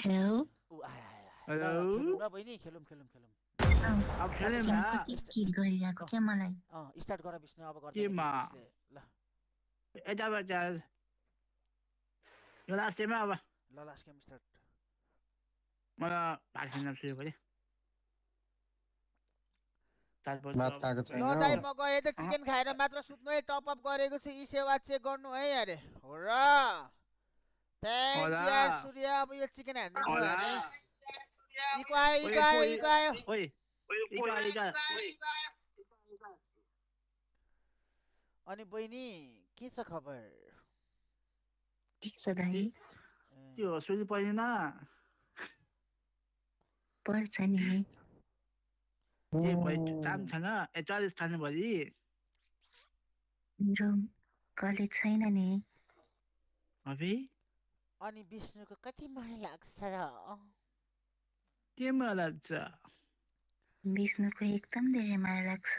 Hello ऊ आयो आयो आयो। ल ल खेलौँ हेलो ल बहिनी खेलौँ खेलौँ खेलौँ। अब खेल्यौँ तिमी न कति के गरिरहेको क्या मलाई स्टार्ट गर विष्णु अब गर्दैन केमा उसले ल यताबाट यो लास्ट टाइममा अब ल लास्ट गेम स्टार्ट। मलाई भात खान सुरु गऱ्यो भात खाएको छैन ल दाइ म गएँ त चिकन खाएर मात्र सुत्नु है। टप अप गरेको छु ई सेवा चेक गर्नु है अरे हो र। थ्याङ्क होला। यू यार सूर्य। अब यो चिकन हानिदिन्छु होला। अरे इको आयो इको आयो इको आयो। ओइ अनि बहिनी के छ खबर? ठिक छ दाइ त्यो सुरु पर्दैन पर्छ नि ए भाइ काम छैन 40 खानु भरि मेरो कलेज छैन नि अबे अनि विष्णुको कति माया लाग्छ र? केमा लाग्छ विष्णुको एकदम धेरै माया लाग्छ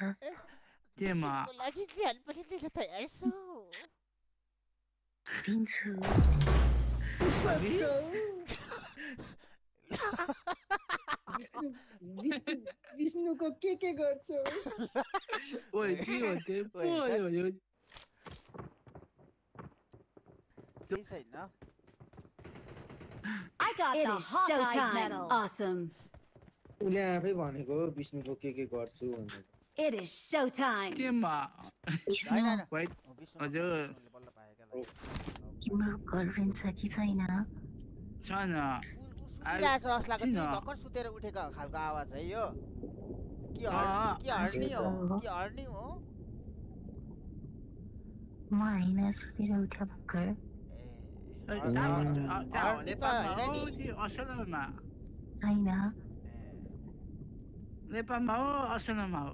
केमा विष्णुको लागि ज्यान पनि दिन तयार छु। दिन्छु विष्णुको के गर्छौ? ओइ के हो त्यो केही छैन। I got the Hawkeye medal. Awesome. उसले आफै भनेको विष्णुको के गर्छु भनेर। It is showtime. केमा होइन होइन भाइ हजुर विष्णुले बल्ल पायो क्या ल। तिम्रो गर्लफ्रेन्ड छ कि छैन छैन सुतिरहेछ अस्लाको किन? ती भर्खर सुतेर उठेको खालको आवाज है यो। के हर्नी हो के हर्नी हो? म होइन सुतेर उठ्यो भर्खर असलमा होइन नेपालमा हो असलमा हो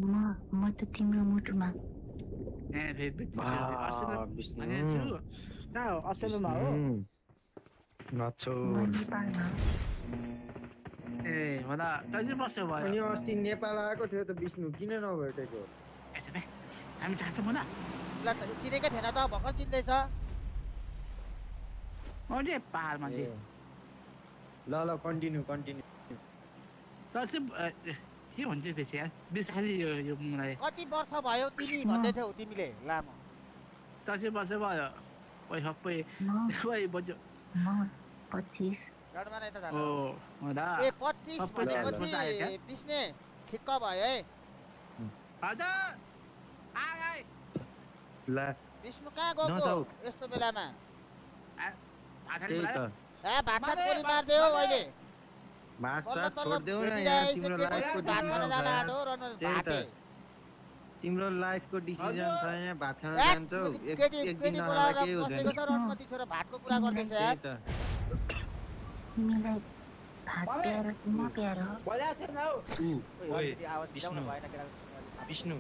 म त तिम्रो मुटुमा असलमा हो नछो म नेपालमा ए होला कति वर्ष भयो अनि अस्ति नेपाल आएको थियो त विष्णु किन नभेटेको? हामी थाहा छ मलाई ल चिनेकै थिएन त भर्खर चिन्दैछ। अझै पाहाडमा ए, ल कन्टिन्यू तर चाहिँ के भन्छ बेसी यार बिस्तारै यो मलाई कति वर्ष भयो तिमी भन्दै थियौ तिमीले लामो? 10 वर्ष भयो ओइ सबै ओइ बज्यो म 25 गाडीमा नै त ओ जानु। होला ए 25 सबै भनेपछि विष्णु ठिक्क भयो है। हजुर आइ ला विष्णु कहाँ गएको यस्तो बेलामा? त्यही त ए भात सात पोली मार्दियो अहिले। भात सात छोड्देऊ न यहाँ तिम्रो लाइफको डिसिजन छ। तिम्रो लाइफको डिसिजन छ यहाँ भात खान जान्छौ एक दिन नखाँदा केही हुँदैन। रणमती छोरा भातको कुरा गर्दैछ यार। तिमीलाई भात प्यारो कि म प्यारो बोला छैन हौ ओइ आवाज मिलाउन भएन केटा। विष्णु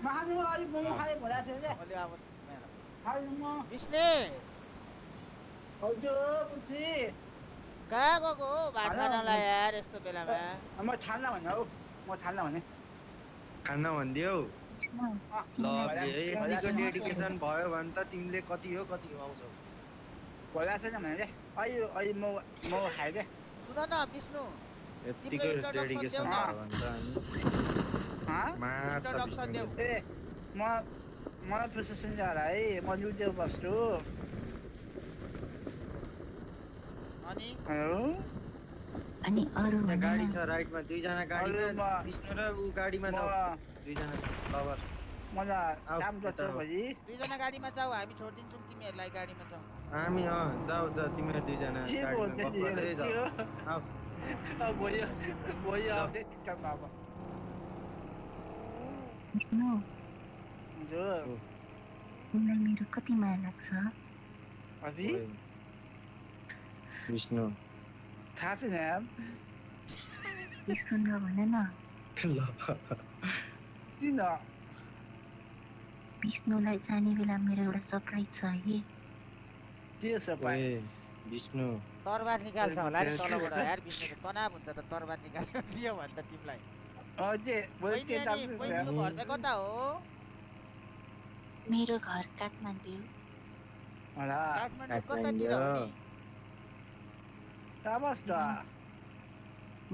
महादेव अलि मोमो खाए बोला छैन अलि आवाज खाए म विष्णु हजुर पुछि कहाँ गएको हो भात खानलाई यार यस्तो बेलामा? म ठान्ला भने हौ म ठान्ला भने खान्न भनिदियौ ल यतिको डेडिकेसन भयो भने त तिमीले कति हो कति आउँछौ? बोला छैन भने अहिले म खाए के सुन न विष्णु यतिको डेडिकेसन भयो भने त इन्ट्रोडक्सन देऊ। ए मलाई प्रोसेसन जाला है म लुटेर बस्छु अनि अनि अरु गाडी छ राइटमा दुईजना गाडीमा विष्णु र ऊ गाडीमा जाऊ दुईजना लभर मलाई काम गर्छ भोलि दुईजना गाडीमा जाऊ हामी छोडिदिन्छौँ तिमीहरूलाई गाडीमा जाऊ। हामी जाऊ तिमीहरू दुईजना भोलि आउँछ ठिक्कमा अब विष्णु तिमीलाई मेरो कति माया लाग्छ अभि विष्णु थाहा छैन यार सुन्न भन न किन विष्णुलाई जाने बेला मेरो एउटा सरप्राइज छ है के सरप्राइज विष्णु तरबार निकाल्छ होला नि तलबाट यार विष्णुको तनाव हुन्छ त तरबार निकाल्यो दियो भने त तिमीलाई। बहिनीको घर चाहिँ कता हो? मेरो घर काठमाडौँ काठमाडौँ कतातिर हो नि? साबास त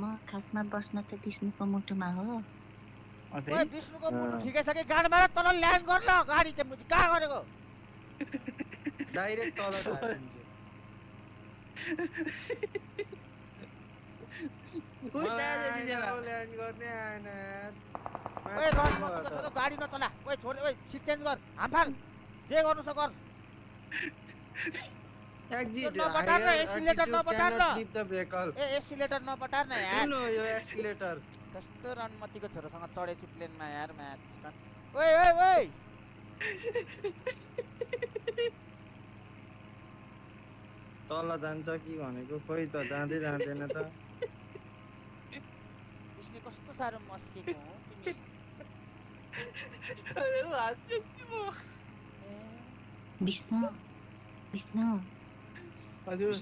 म खासमा बस्न त विष्णुको मुटुमा हो। अबे ओए विष्णुको मुटु ठिकै छ कि गाड मार तल ल्यान्ड गर्न गाडी चाहिँ मुजी कहाँ गरेको डाइरेक्ट तल झारिदिन्छु ल्यान्ड गर्ने आएन ओए रन मत छोड गाडी नचला ओए छोड ओए सिट चेन्ज गर हामफाल जे गर्नु छ गर एक्जिट नपटार न एक्सिलेटर नपटार न द भेहिकल ए एक्सिलेटर नपटार न यार किन यो एक्सिलेटर कस्तो रणमतीको छोरोसँग चढेछु प्लेनमा यार म्याच ओए ओए ओए तल जान्छ कि भनेको खोइ त जाँदै जाँदैन त उसले कस्तो साह्रो मस्केको हो तिमी विष्णु विष्णु हजुर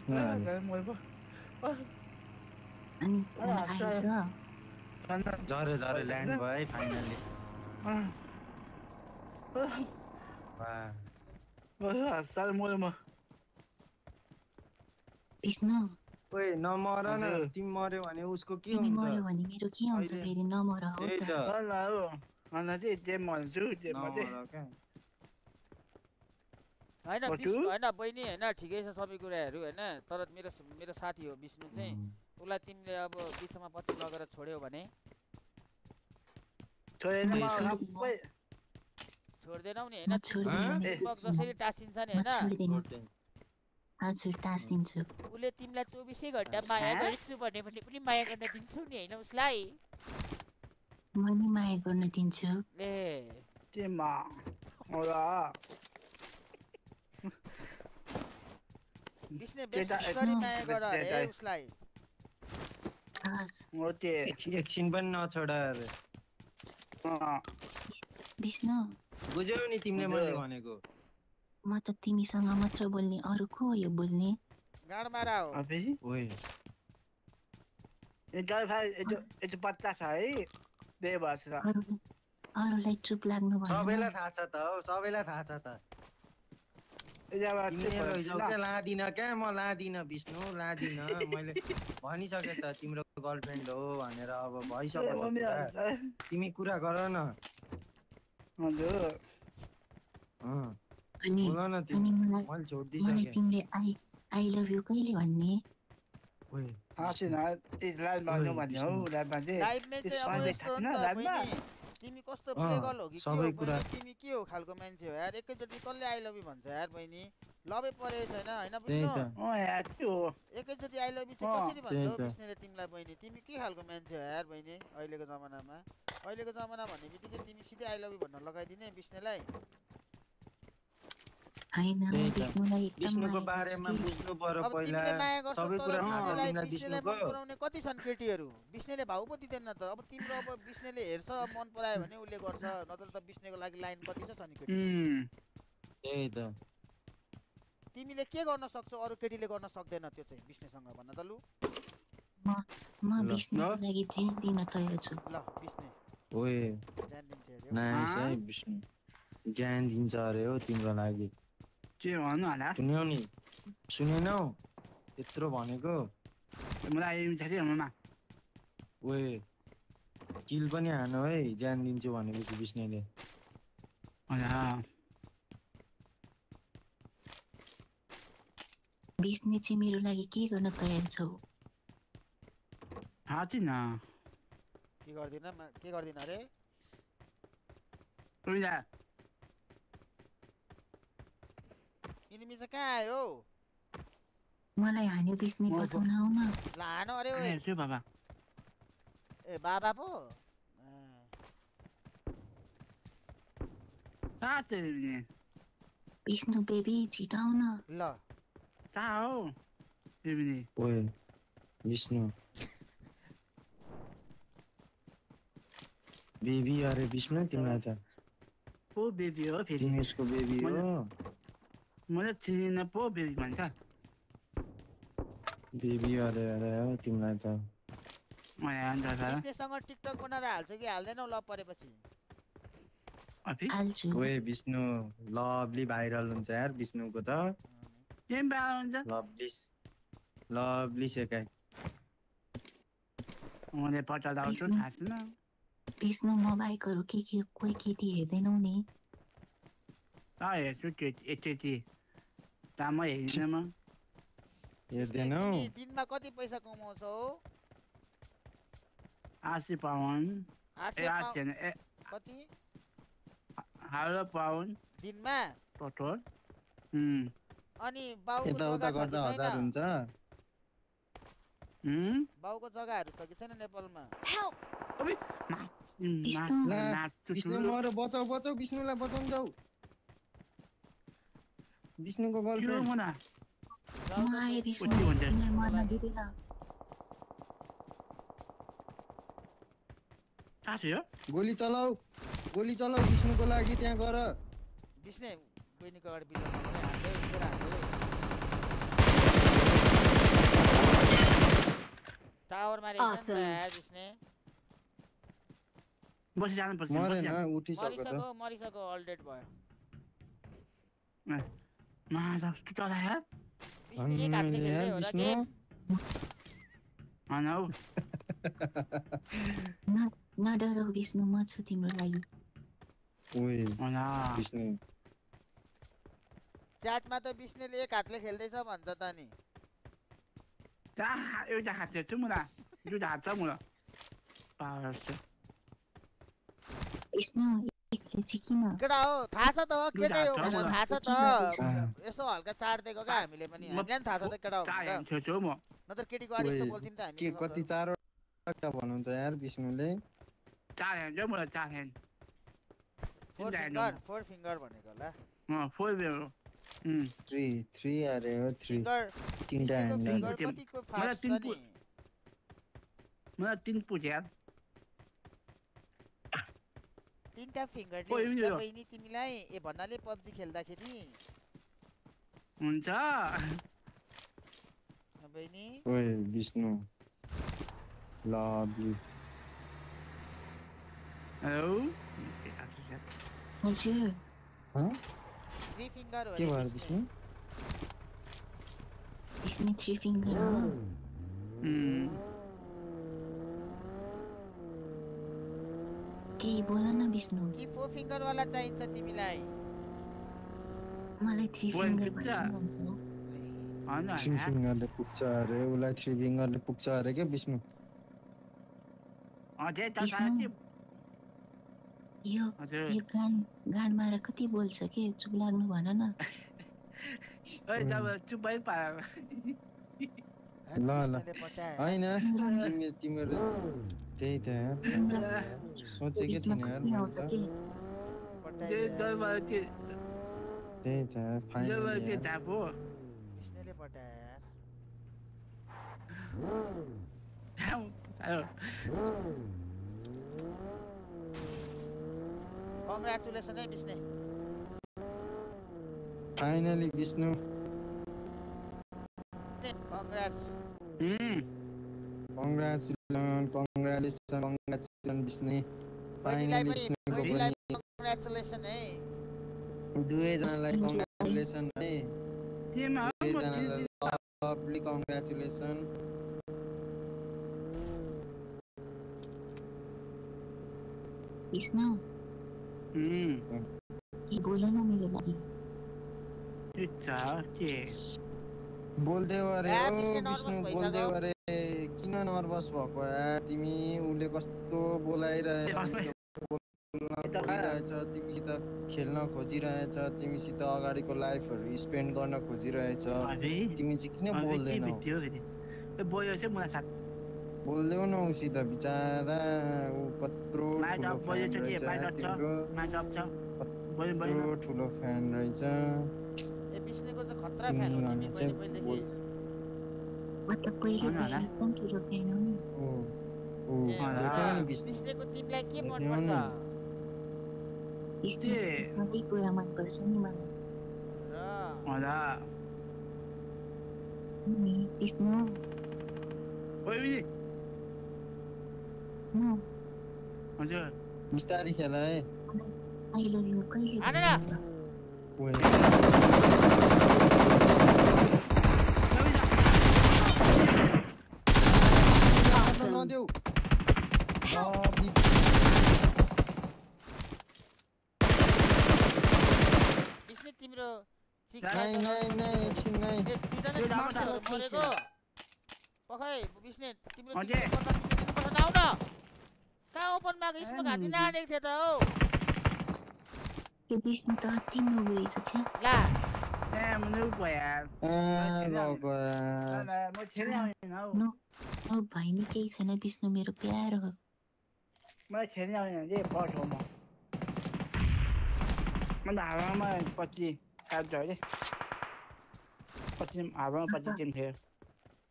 अनि आयो झरे झरे ल्यान्ड भयो है फाइनली साह्रो मर्यो म विष्णु ओए नमर न तिमी मर्यो भने उसको के तिमी हुन्छ मर्यो भने मेरो के हुन्छ फेरि नमर हो त्यही त त ल हो अन्त चाहिँ जे मर्छु जे मर्दै नमर क्या हैन बटु? विष्णु हैन बहिनी हैन ठिकै छ सबै कुराहरू हैन तर मेरो साथी हो विष्णु चाहिँ उसलाई तिमीले अब बिचमा पछि लगेर छोड्यौ भने छोडेन म सबै छोड्दैनौ नि म हैन छोड्दिनँ नि दीपक जसरी टाँसिन्छ नि म हैन छोड्दिनँ हजुर टाँसिन्छु उसले तिमीलाई 24 घण्टा माया गर्छु भने पनि माया गर्न दिन्छौ नि हैन उसलाई म नि माया गर्न दिन्छु ए के म होला विष्णु बेसी गरी माया गर अरे उसलाई हस् म त्यो एकछिन पनि नछोड अरे विष्णु बुझ्यौ नि तिमीले मैले भनेको म त तिमीसँग मात्र बोल्ने अरू को हो यो बोल्ने गाड मारा हो अबे ओए यो भाइ यो बच्चा छ है त्यही भएर छ अरूलाई चुप लाग्नु भएन सबैलाई थाहा छ त हौ सबैलाई थाहा छ त तिमीले लैजाऊ क्या लादिन क्या म लादिन विष्णु लादिन मैले भनिसकेँ त तिम्रो गर्लफ्रेन्ड हो भनेर अब भइसक्यो कुरा तिमी कुरा गर न हजुर अनि बोल न अनि तिमी मलाई मैले मलाई छोडिदिइसकेँ तिमीले आई लभ यु कहिले भन्ने ओए हाँसिन लाइभ भन्नु भन्ने हो लाइभमा चाहिँ लाइभमा चाहिँ अब यस्तो हो नि त बहिनी तिमी कस्तो प्ले गर्ल हो कि के हो सबै कुरा बहिनी तिमी के हो खालको मान्छे हो यार एकैचोटि कसले आई लभ यु भन्छ यार बहिनी लभै परेको छैन हैन त्यही विष्णु त यार के हो एकैचोटि आई लभ यु चाहिँ कसरी भन्छ हो विष्णुले तिमीलाई बहिनी तिमी के खालको मान्छे हो यार बहिनी अहिलेको जमानामा भन्ने बित्तिकै तिमी सिधै आई लभ यु भन्न लगाइदिने विष्णुलाई हैन म विष्णुलाई एकदम विष्णुको माया बारेमा गर्छु कि। बुझ्नु पर्यो अब पहिला तिमीले माया गर्छौ सबै तर कुरा थाहा विष्णुलाई छैन विष्णुलाई विष्णुको मन पराउने कति छन् केटीहरू विष्णुले भाउ पो दिँदैन त अब तिम्रो अब विष्णुले हेर्छ मन परायो भने उसले गर्छ नत्र त विष्णुको लागि लाइन कति छ नि केटी त्यही त तिमीले के गर्न सक्छौ अरू केटीले गर्न सक्दैन त्यो चाहिँ विष्णुसँग भन्न त लु म विष्णुको लागि ज्यान दिन तयार छु ल विष्णु ओए ध्यान दिन्छ अरे नाइस है विष्णु ज्ञान दिन्छ अरे हो तिम्रो लागि के भन्नु होला सुन्यौ नि सुनेनौ त्यत्रो भनेको मलाई ममा ओए किल पनि हानु है ज्यान दिन्छु भनेपछि विष्णुले विष्णु चाहिँ मेरो लागि के गर्न तयार छौ हाँसिन के गर्दिन अरे इनिमी चाहिँ कहाँ आयो मलाई हान्यो विष्णु बचाउन आउन ल हान अरे ओए बाबा ए बाबा पो विष्णु बेबी छिटाउन ल कहाँ हो ओए विष्णु बेबी अरे विष्णु तिमीलाई त पो बेबी हो फेरि तिमी उसको बेबी हो मलाई चिनिन पो बेबी भन्छ बेबी अरे अरे हो तिमीलाई त विष्णुसँग टिकटक बनाएर हाल्छ कि हाल्दैनौ ल परेपछि हाल्छु ओए विष्णु लभली भाइरल हुन्छ यार विष्णुको त के हुन्छ लभली लभली सेकाई मैले पचाउँदा आउँछु थाहा छैन विष्णु नबाहेकहरू कोही केटी हेर्दैनौ नि हेर्छु एकचोटि म हेर्दिनँ म हेर्दैनौ दिनमा कति पैसा कमाउँछौ 80 पाउन्ड 800 कति हालो पाउन्ड दिनमा टोटल अनि बाउको यताउता जग्गा छ गर्दा कि 1000 हुन्छ बाउको जग्गाहरू छ कि छैन नेपालमा विष्णु मरो बचाऊ विष्णुलाई बचाउन जाऊ विष्णुको गर्लफ्रेन्ड म आए विष्णु तिमीलाई मर्न दिँदैन गोली चलाऊ विष्णुको लागि त्यहाँ गर विष्णु बहिनीको अगाडि बिल्लो टावर मारे विष्णु बसी जानुपर्छ मरेन उठिसक्यो मरिसक्यो अल डेड भयो जस्तो चला यार विष्णु एक हातले खेल्दै हो र गेम नडराउ विष्णु म छु तिम्रो लागि विष्णु च्याटमा त विष्णुले एक हातले खेल्दैछ भन्छ त नि एउटा हात हेर्छु मलाई दुईटा हात छ मलाई विष्णु एकले चाहिँ किन केटा हो थाहा छ त हो केटै हो भनेर थाहा छ त यसो हल्का चाड्दिएको क्या हामीले पनि हामीलाई पनि थाहा छ त केटा हो नत्र केटीको अगाडि यस्तो बोल्थ्यौँ त हामी के कति 4 वटा भन्नु त यार विष्णुले 4 ह्यान्ड हो मलाई 4 ह्यान्ड 4 फिंगर भनेको होला 4 3 अरे हो 3 तीनटा ह्यान्ड कतिको फास्ट छ नि मलाई 3 पुग्यो यार तीनटा फिंगरले हुन्छ बहिनी तिमीलाई ए भन्नाले पबजी खेल्दाखेरि हुन्छ बहिनी ओए विष्णु लभ यु हेलो हजुर 3 फिंगर हो के भयो विष्णु 3 फिंगर हो के बोल न विष्णु कि 4 फिंगर वाला चाहिन्छ तिमीलाई मलाई 3 फिंगर भन्छ 3 फिंगरले पुग्छ अरे उलाई 3 फिंगरले पुग्छ अरे के विष्णु यो गान मार कति बोल्छ के चुप लाग्नु भन न ओए जब चुप भइ पायो ल हैन तिम्रो त्यही त सोचेकै थिएन यार त्यही त फाइनली विष्णुले पटायो यार कङ्ग्रेचुलेसन है Vishnu finally Vishnu congrats congratulation Vishnu finally विष्णुको पनि कङ्ग्रेचुलेसन है दुवैजनालाई कङ्ग्रेचुलेसन है दुवैजनालाई लभली कङ्ग्रेचुलेसन विष्णु के बोल न मेरो लागि बोल्दै अरे ओ विष्णु बोल्दै अरे किन नर्भस भएको यार तिमी उले कस्तो बोलाइरहेछ तिमीसित खेल्न खोजिरहेछ तिमीसित अगाडिको लाइफहरु स्पेन्ड गर्न खोजिरहेछ तिमी चाहिँ किन बोल्दैनौ बोल्दैौ न उसित बिचारा उ कत्रो ठुलो फ्यान रहेछ विष्णुको चाहिँ खतरा फ्यान हो तिमी पहिलेदेखि मतलब पहिले एकदम ठुलो फ्यान हो नि विष्णुको तिमीलाई के मन पर्छ विष्णु सबै कुरा मन पर्छ नि मलाई विष्णु हजुर बिस्तारै खेल है आई लभ यु कहिले नहीं नहीं नहीं एकछिन नहीं Marked a location. पखै बिस्ने तिम्रो अझै? आउ न कहाँ ओपनमा स्मोक हाति नआनेको थियो त हौ त्यो विष्णु त तिम्रो गएछ छ्या ला रुको यार गएको यार म खेल्न आउँदैन हौ नो भाइ नि केही छैन विष्णु मेरो प्यारो हो म खेल्न आउँदैन जे बट हो म त हावामा 25 काट्छ अरे 25 हावामा 25 टिम थियो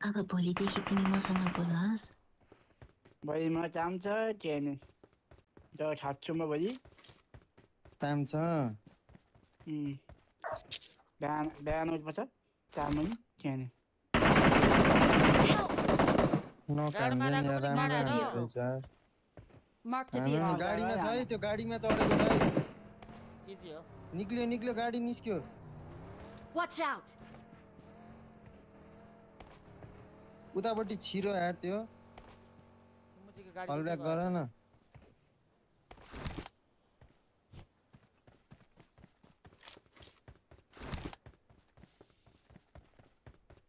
अब भोलिदेखि तिमी मसँग बोलस् भोलि म काम छ के नि जो छाड्छु म भोलि टाइम छ बिहान उठ्नुपर्छ 4 बजी के नि नकाम गाडीमा नि राख्नु पनि राम्रो गाडा हुन्छ Marked a हामी vehicle. गाडीमा छ है त्यो गाडीमा चढेको छ है के चाहिँ हो निक्ल्यो गाडी निस्क्यो Watch out. उतापट्टि छिरो यार त्यो मुचीको गाडी फलब्याक गर न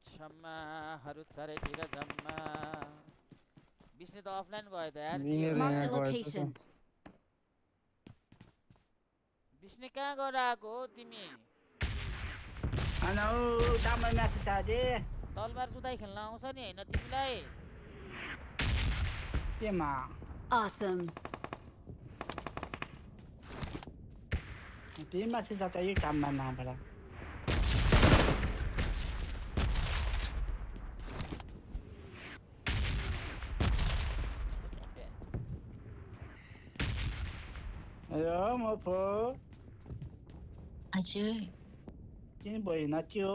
क्षमाहरू चारैतिर जम्मा बिस्ने त अफलाइन गयो त यार यिनीहरू Marked यहाँ a गएछ location. बिस्ने कहाँ गएर आएको हो तिमी अनि हौ दाममा म्याच छ अझै तलबार जुदाइ खेल्न आउँछ नि होइन तिमीलाई केमा Awesome. टिममा चाहिँ चाहियो काममा नबाट यो म पो हजुर किन भयो नच्यो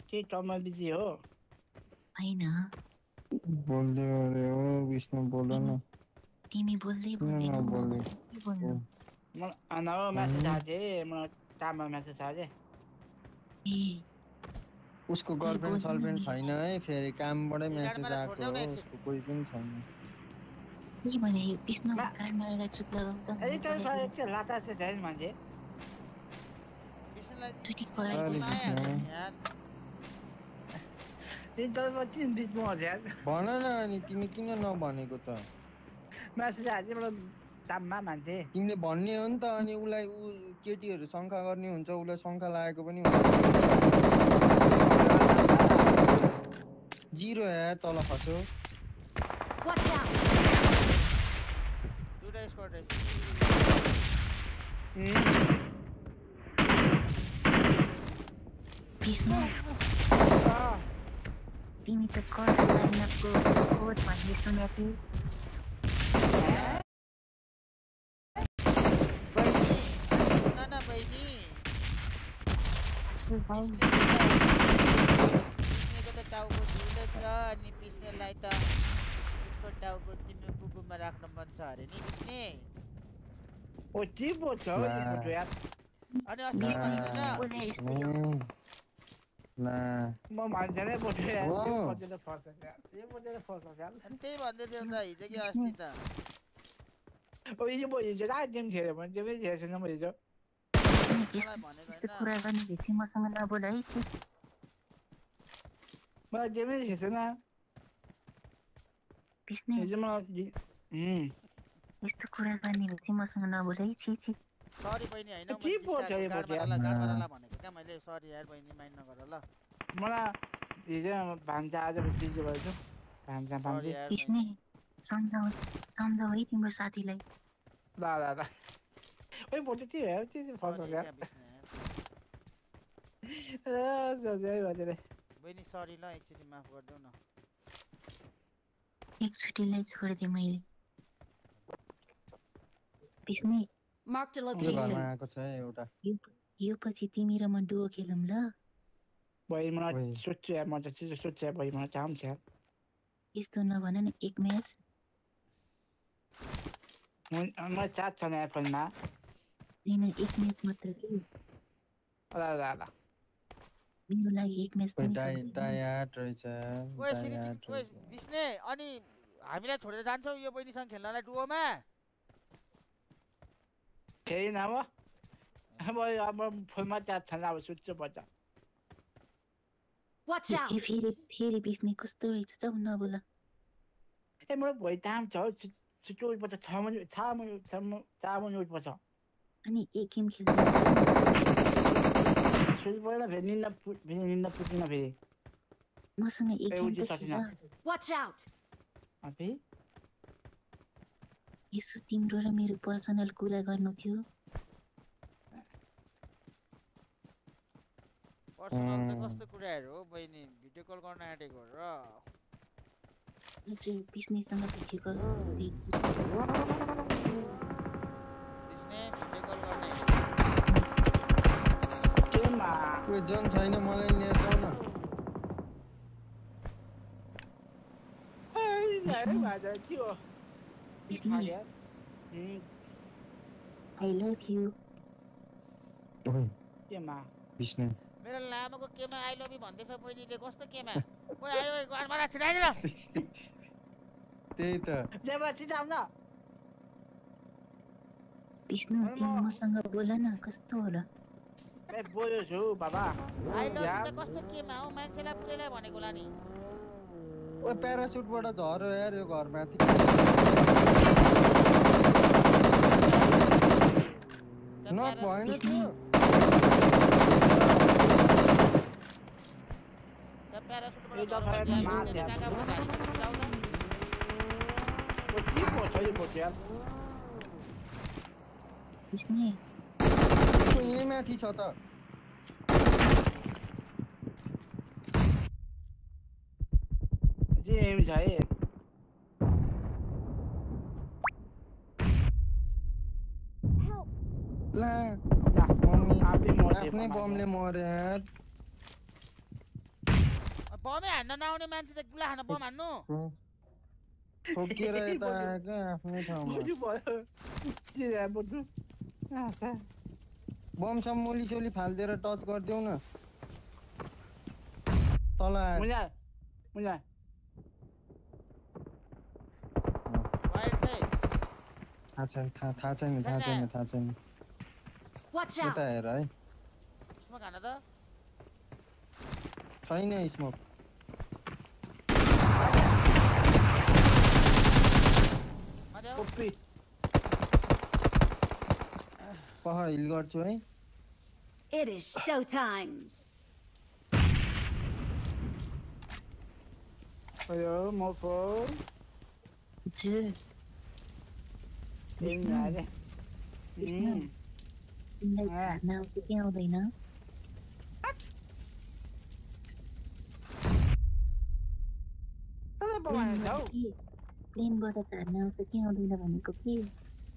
के टम्मा बिजी हो होइन बोल्दै अरे हो विष्णु बोल न तिमी बोल्दै किन बोल्दैनौ नबोल्ने के बोल्नु म अनि हौ म्यासेज आएको म काममा म्यासेज आएको ए उसको गर्लफ्रेन्ड बोल्नु सलफ्रेन्ड नि। छैन है फेरि कामबाटै गाडीमा मेसेज छोड्देऊ आएको न हो एकछिन। उसको कोही पनि छैन के भने यो विष्णु मा- कानमा एउटा चुप लगाऊ त ए त्यो एकछिन लाटा चाहिँ छैन मान्छे बिस्नेलाई चुटी बिस्नेलाई पगार बोल्न दिनु। आइहाल्छ नि यार तिन त म तिन बिचमा हजुर भन न अनि तिमी किन नभनेको त म्यासेज आएको एउटा काममा मान्छे तिमीले भन्ने हो नि त अनि उसलाई ऊ केटीहरू शङ्का गर्ने हुन्छ उसलाई शङ्का लागेको पनि हुन्छ जिरो यार तल खस्यो Watch out. दुईटा स्कोर रहेछ विष्णु तिमी त कर्ट लाइनअपको कोच भन्ने सुनेको थिएँ न बहिनी हजुर भाइ बिस्नेको त टाउको धुलो छ अनि बिस्नेलाई त उसको टाउको तिम्रो बुबुमा राख्न मन छ अरे नि बिस्ने ओ चिपो छ हौ यो फोटो यार अनि अस्ति के भनेको होइन ला म मान्छे फोटो यार हो। यो फोटो त फर्स्ट यार यो फोटो त फर्स्ट यार अनि त्यही भन्दै थियो त हिजो कि अस्ति त ओ यो म हिजो रात गेम खेल्यो भने चाहिँ पनि खेल्छु म हिजो मलाई भनेको यस्तो होइन कुरा गर्ने भेची मसँग नबोल है कि मलाई गेमै खेल्छु न विष्णु हिजो मलाई यस्तो कुरा गर्ने भेची मसँग नबोल है छि छि सरी बहिनी होइन के पो छ यो गाडवालालाई भनेको क्या मैले सरी यार बहिनी माइन्ड नगर ल मलाई हिजो भान्जा आज बिजी भएछु भान्जा सरी भान्जी यार विष्णु सम्झाउ है तिम्रो साथीलाई ल ओइ फोटो के हो त्यो चाहिँ फर्स्ट यार सोचे है भन्छ बहिनी सरी ल एकचोटि माफ गरिदेऊ न एकचोटिलाई छोडिदिएँ मैले विष्णु Marked a त्यो घरमा location. आएको छ है एउटा यो पछि तिमी र म डुओ खेलौँ ल भाइ मलाई ओइ। सोध्छु यार म त चिजो सोध्छु यार भाइ मलाई चाहन्छ यार यस्तो नभन न एक म्याच मलाई चाट छ यार फोनमा होइन एक म्याच मात्र कि ल मेरो लागि एक म्याच पनि सक्दैन। डायाट रहेछ ओए सिरिज ओए बिस्ने अनि हामीलाई छोडेर जान्छौ यो बहिनीसँग खेल्नलाई डुओमा छैन अब फोनमा चाट छैन अब सोध्छु पर्छ Watch out! फेरि बिस्ने कस्तो रहेछ जाउ नबोल ए मेरो भोइ ताम छ छिटो उठ्नुपर्छ 6 बजे उठ्नुपर्छ अनि एक गेम खेल्नु सुई परेर फेरि निन्दा पुग्न फेरि मसँग एक ए, गेम उठि त सकिन। खेल Watch out! फेरि यसो तिम्रो र मेरो पर्सनल कुरा गर्नु थियो पर्सनल चाहिँ कस्तो कुराहरू हो बहिनी भिडियो कल गर्न आँटेको र हजुर बिस्नेसँग भिडियो कल देख्छु बिस्ने भिडियो कल गर्ने केमा कोही जन छैन मलाई लिएर जाऊ न अरे बाजा के हो बिस्ने आई लभ यु केमा विष्णु मेरो लामोको केमा आई लभ यु भन्दैछ बहिनीले कस्तो केमा ओइ आयो ओइ घरमा राख छिराइदिनु त्यही त जेबा छिटो आउन विष्णु तिमी मसँग बोल न कस्तो होला ए बोल्यो छु बाबा आई लभ यु त कस्तो केमा हो मान्छेलाई पुरैलाई भनेको होला नि ओ प्यारासुटबाट झर्यो यार यो घरमाथि नक भएन त्यो प्यारासुटबाट ए दफा झर्यो मार भने यार। काका बुढा झाडीमा छिराउँदा ओ के पो छ यो फोटो यार बिस्ने यही माथि छ त जे एम छ है ला ला मम्मी आफै मर्थे आफ्नै बमले मर्यो यार बमै हान्न नआउने मान्छे त गुला खान बम हान्नु ठोकिएर यता आयो क्या आफ्नै ठाउँमा मोजु भयो के यार बोजु आसा बम सम्मोली सोली फालिदिएर टच गरिदेऊ न तल आयो मुजा वाइल्ड चाहिँ थाहा छैन Watch out! यता हेर है स्मोक हान त छैन स्मोक माथि आऊ। कोपी पह हिल गर्छु है It is showtime! अयो मोको हजुर एम यार तिमीलाई खाना आउँछ कि आउँदैन तल पवाएन छौ प्लेनबाट झार्न आउँछ कि आउँदैन भनेको कि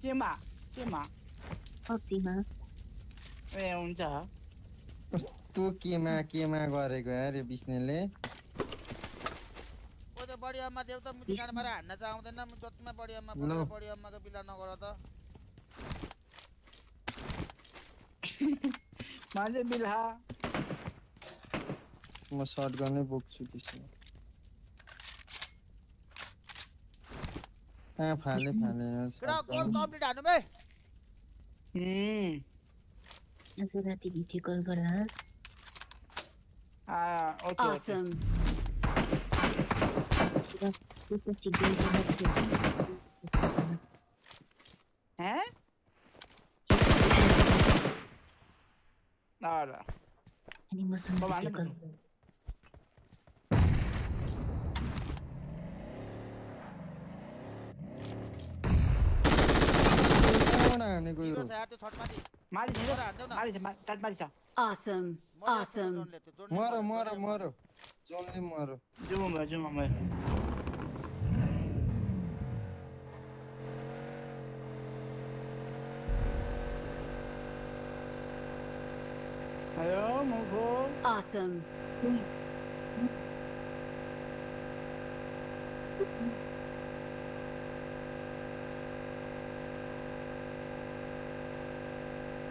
केमा पब्जीमा ए हुन्छ तँ केमा गरेको यार यो बिस्नेले ओ त्यो बडी अम्मा देऊ त मुजी खान मारे हान्न चाहिँ आउँदैन म जतिमा बडी अम्मा बोलेर बडी अम्माको बिला नगर त मान्छे बिल्हा म सर्ट गर्नै बोक्छु त्यसमा फाले केटा गोल कम्प्लिट हान्नु बे आज राति भिडियो कल गरा ओके Awesome! त्यसपछि गेम हैं ल अनि मसँग बाबा, भिडियो कल हाल्नु हानेको यो त्यो छ यार त्यो छटमाथि मारी छ गएर हान्देऊ न टट मारी छ Awesome! Awesome! जोनले त्यो जोनले मर जोनले मर जुम भयो हेलो मोको Awesome!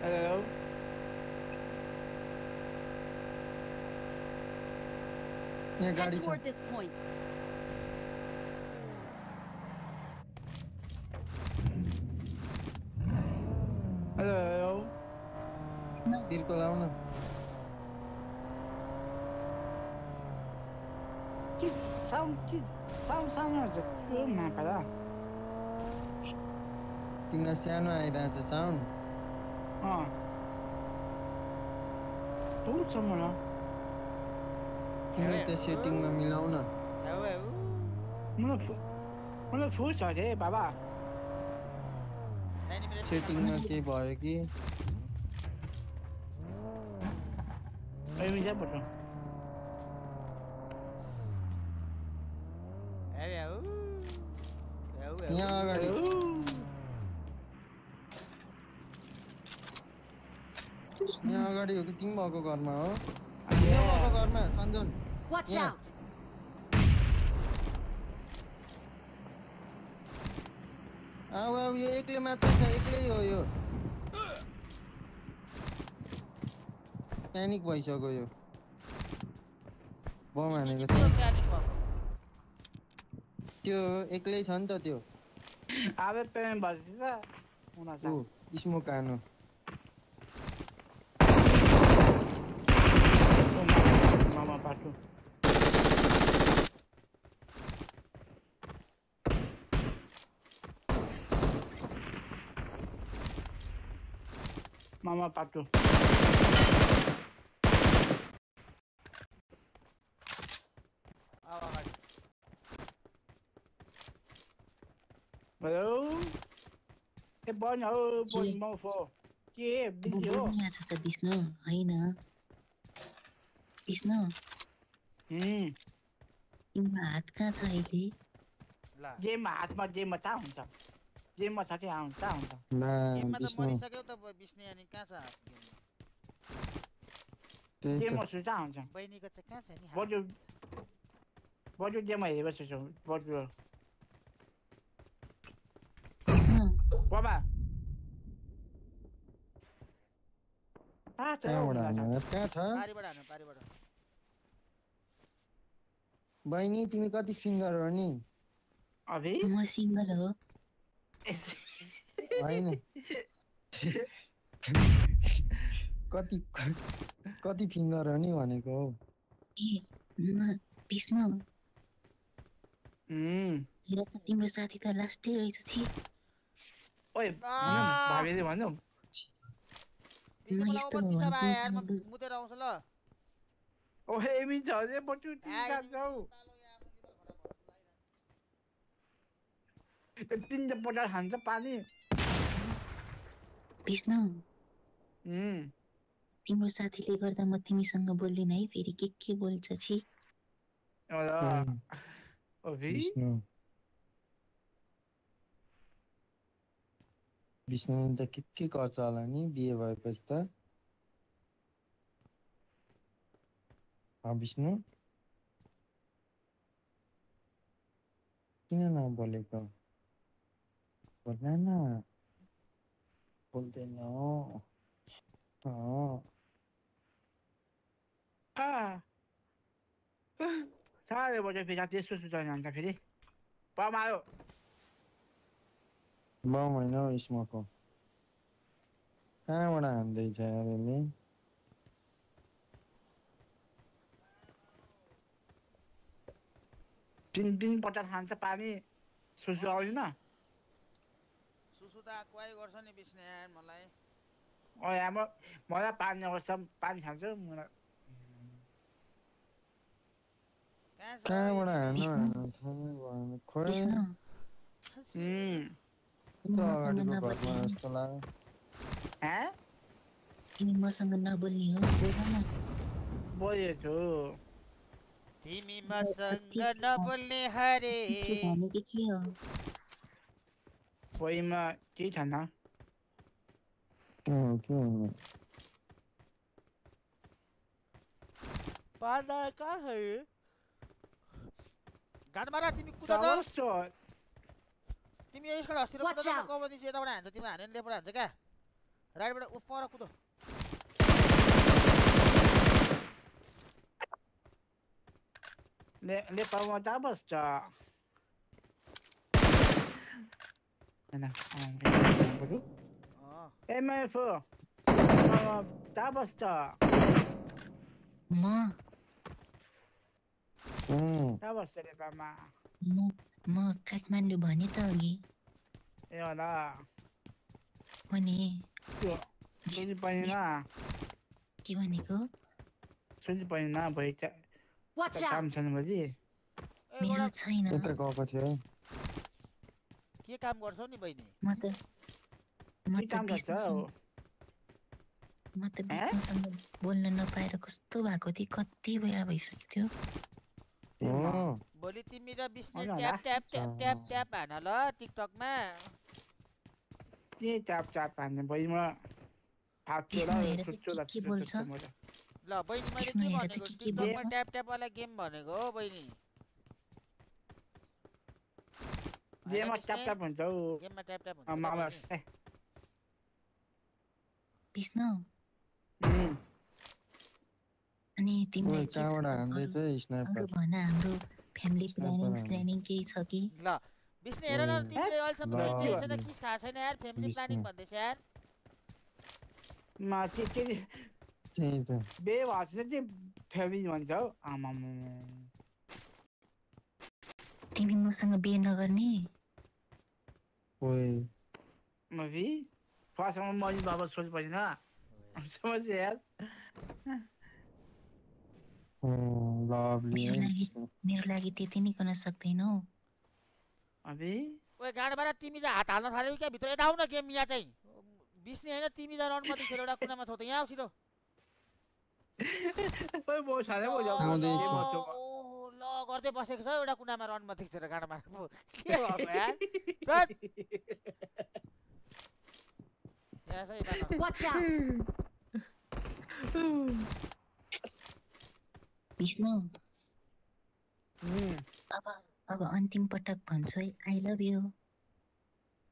हेलो यहाँ Head गाडी छ toward this point. हेलो बिर्को लाउ न साउन्ड सानो छ त्यो मापा तिमीलाई सानो आइरहेछ साउन्ड ठुलो छ मलाई तिमीले त्यो सेटिङमा मिलाउ न मलाई फुल छ अरे बाबा सेटिङमा के भयो कि एमी चाहिँ बटो यहाँ अगाडि यहाँ अगाडि हो कि तिमी भएको घरमा हो यहाँ भएको घरमा सञ्जन Watch Yeah. out! आऊ यो एक्लै मात्र छ एक्लै हो यो प्यानिक भइसक्यो यो बम हानेको छ त्यो एक्लै छ नि त त्यो आबे पेमेन्ट भएपछि त हुन ऊ स्मोक हानु मामा पाटो मामा पाटो हेलो ए बन हो बन मफो के बिजी हो बोल्नु छ त विष्णु हैन विष्णु तिम्रो हात कहाँ छ अहिले जेमा हातमा जेमा ता हुन्छ जेमा छ कि हुन्छ हुन्छ ना गेममा त विष्णु मरिसक्यो त विष्णु अनि कहाँ छ हात गेममा त्यही जेमा त सुता हुन्छ बहिनीको चाहिँ कहाँ छ नि हात? बजु बजु जेमा हेरेपछि छ बजु बाबा कहाँबाट हान्नु कहाँ छ पारिबाट हान्नु पारिबाट बहिनी तिमी कति फिङ्गर हो नि अभि म सिङ्गल हो होइन कति कति फिङ्गर हो नि भनेको हौ ए म विष्णु हेर त तिम्रो साथी त लास्टै रहेछ छि ओइ भाबीले भन्नु विष्णु म मलाई यस्तो ओभर पिसाब आयो यार म भगवानको मुतेर आउँछु ल ओ एमी छ अरे बटु तिमी जान्छौ तिनले पटार खान्छ पानी विष्णु तिम्रो साथीले गर्दा म तिमीसँग बोल्दिन है फेरि के बोल्छ छि अभि विष्णु विष्णुले त के गर्छ होला नि बिहे भएपछि त विष्णु किन नबोलेको बोल्न न बोल्दैन साह्रै बटु फेरि त्यस्तो सुचाइ जान्छ फेरि पम आयो बम होइन हौ स्मोक हो कहाँबाट हान्दैछ यार यसले तिन पटार खान्छ पानी सुसु आउँदैन सुसु त आक्वाइ गर्छ नि विष्णु यार मलाई मलाई पानी आउँछ पानी खान्छु मलाई कहाँबाट हान्नु थाहै भएन खोइ विष्णु त्यो अगाडिको घरमा जस्तो लाग्यो तिमी मसँग नबोल्ने हो बोल न बोलेछु तिमी मसँग नबोल्ने हरे भनेको के हो कोहीमा केही छैन के हो पाना कहाँ है गाड मारा तिमी कुदा त तिमी यसबाट हस्तिर कुदा त कबड्डी चाहिँ यताबाट हान्छ तिमी हानेर लेफ्टबाट हान्छ क्या राइटबाट पर कुदो नेपालमा त बस्छ एमएफ त बस्छ म कहाँ बस्छ नेपालमा म काठमाडौँ भने त अघि ए होला भने त्यो सुनि पाइएन के भनेको सुनि पाइएन भइ Watch काम out! छैन बजी ए मेरो गोडा छैन यता गएको थियो है के काम गर्छौ नि बहिनी म त के काम गर्छ विष्णुसँग बोल्न नपाएर कस्तो भएको थिएँ कति बेला भइसक्यो थियो भोलि तिमी र विष्णु होइन ट्याप होला। ट्याप ट्याप ट्याप ट्याप हान ल टिकटकमा के चाप हान्ने बही म फाक्छु विष्णु हेरेर सुत्छु के के बोल्छ? ल बहिनी मैले विष्णु के हेरेर भनेको के टिकटकमा बोल्छ? ट्याप ट्याप वाला गेम भनेको हो बहिनी जेमा ट्याप ट्याप हुन्छ हौ गेममा ट्याप ट्याप हुन्छ मामा विष्णु अनि तिमीलाई के छ कहाँबाट हान्दैछ अरू स्नाइपर भन हाम्रो फ्यामिली स्नाइपर प्लानिङ केही छ कि ल विष्णु हेर न तिमीले अहिलेसम्म ल, केही ल, छैन किस खाएको छैन यार फ्यामिली प्लानिङ विष्णु। भन्दैछ यार मा के त्यही त बे भन्छ चाहिँ फ्यामिली भन्छ हौ आमामा तिमी मसँग बिहे नगर्ने ओए मभी फर्स्टमा मम्मी बाबा सोच परेन समझ यार लभली मेरो लागि त्यति नै गर्न सक्दैनौ अबे ओए गाडबाट तिमी चाहिँ हात हाल्न थाल्यौ क्या भित्र यता आऊ न गेम यहाँ चाहिँ विष्णु होइन तिमी जा रनमती खेल एउटा कुनामा छौ त यहाँ आऊ छिटो ओए म सारै म जाऊ आउँदैछु। ल गर्दै बसेको छ एउटा कुनामा रनमा थिचेर गाडमा के भएको यार टट। यहाँ चाहिँ बानर। Watch out! विष्णु अब अन्तिम पटक भन्छु है आई लभ यु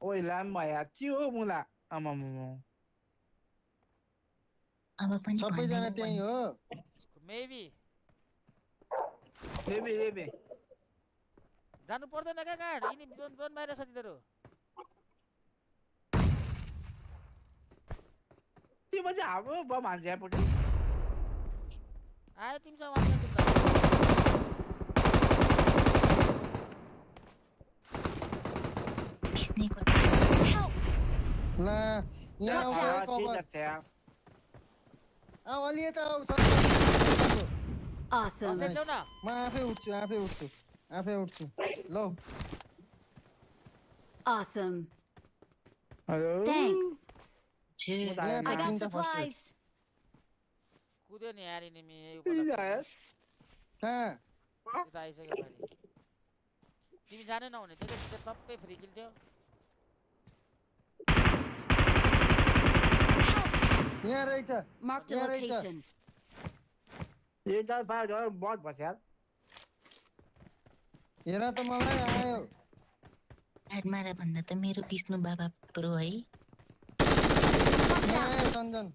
ओइ लाम भया के हो मुला आमामा अब पनि सबैजना भन्दैन त्यही हो मेबी लेबे जानु पर्दैन क्या गाड यिनी जोन जोन बाहिर छ तिनीहरू त्यो चाहिँ हाम्रो ब मान्छे आएपछि आयो तिमीसँग वान जुत्ता विष्णुको ला यहाँ आउँछ है के कभर लाग्छ यार आऊ अलि यता आऊ Awesome! बसेर जाऊ न म आफै उठ्छु लौ Awesome! Hello Thanks! यहाँ I त got तिनवटा फर्स्ट supplies! कुद्यो नि यार यिनी यार कहाँ यता आइसक्यो पारि तिमी जानै नहुने थियो क्या तिनीहरू सबै फ्री किल थियो यहाँ रहेछ Marked a Yeah, right there. location. ये त बाहिर बहुत बस यार हेर त मलाई आयो मारा भन्दा त मेरो विष्णु बाबा प्रो है यहाँ आयो सन्जन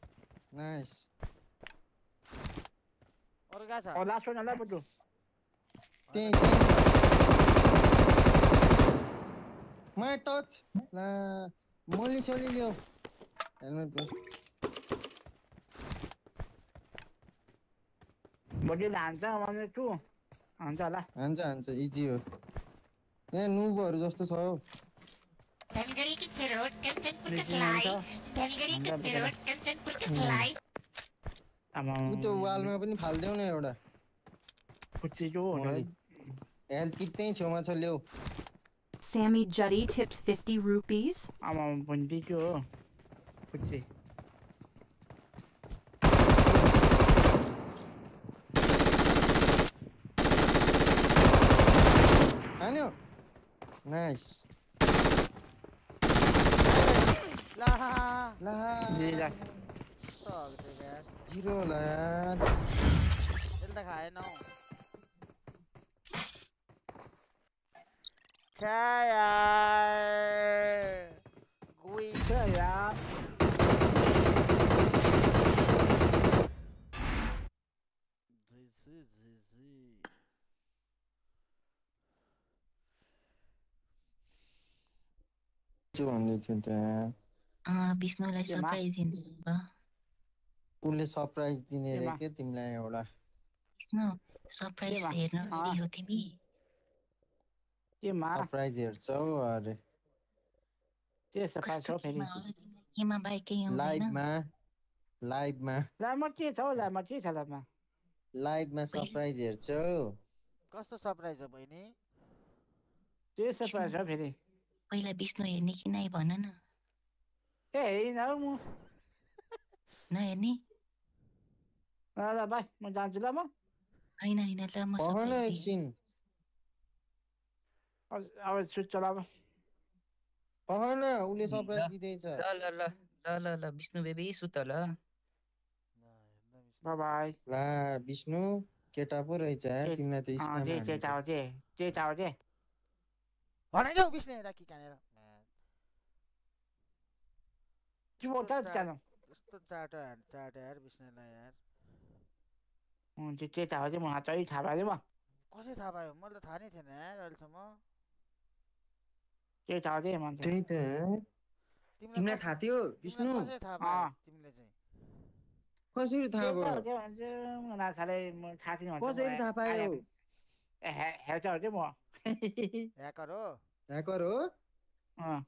नाइस अरू कहाँ छ और लास्ट वन होला बटु त्यही माई टच ला मोली सोली ल्याऊ हेल्मेट बटु हान्छ भने छु हान्छ होला हान्छ इजी हो यहाँ नुबहरू जस्तो छ हौ आमा उ त्यो वालमा पनि फालिदेऊ न एउटा खुच्चीको मोली हेल्थ किट त्यहीँ छेउमा छ ल्याऊ Sammy Juddy tipped 50 rupees. आमा पनि के हो खुच्ची हान्यो नाइस ला ला जे लास जिरो होला यार यसले त खाएन हौ छ्या यार गुई छ यार के भन्दै थियो त्यहाँ विष्णुलाई केमा? सरप्राइज दिन्छु अब उसले सरप्राइज दिने रे केमा? के तिमीलाई एउटा विष्णु सरप्राइज के हेर्न भा- रेडी हो तिमी केमा सरप्राइज हेर्छौ अरे के सरप्राइज कस्तो हो फेरि केमा हो र तिमीलाई केमा बाइकै आउँदैन लाइभमा लाइभमा लाइभमा के छ हौ लाइभमा के छ लाइभमा लाइभमा सरप्राइज हेर्छौ कस्तो सरप्राइज हो बहिनी के सरप्राइज हो फेरि पहिला विष्णु हेर्ने कि नै भन न ए हेरिन हौ म नहेर्ने ल बाई म जान्छु ल म होइन होइन ल म पह न surprise दिएँ। एकछिन अब सुट चला अब पह न उसले सरप्राइज दिँदैछ ल ल ल ल ल ल विष्णु बेबी सुत ल बाई बाई ला विष्णु केटा पो रहेछ यार तिमीलाई त स्क्याम जे चाहो जे चाहो जे हटाइदेऊ विष्णु राखी कहाँनिर के बोल्छ जानु यस्तो चाटो यार विष्णुलाई यार जे चाहो चाहिँ मलाई चाहिँ थाहा पायो म कसै थाहा पायो मलाई त थाहा नै थिएन यार अहिलेसम्म जे चाहो चाहिँ मान्छे त्यही त तिमीलाई थाहा थियो विष्णु तिमीलाई कसै थाहा पायो तिमीले चाहिँ कसरी थाहा भयो के भन्छु नासाले म थाहा थिएन भन्छ कसरी थाहा पायो हेर्छ चाहिँ म ह्याकर हो ह्याकर हो अँ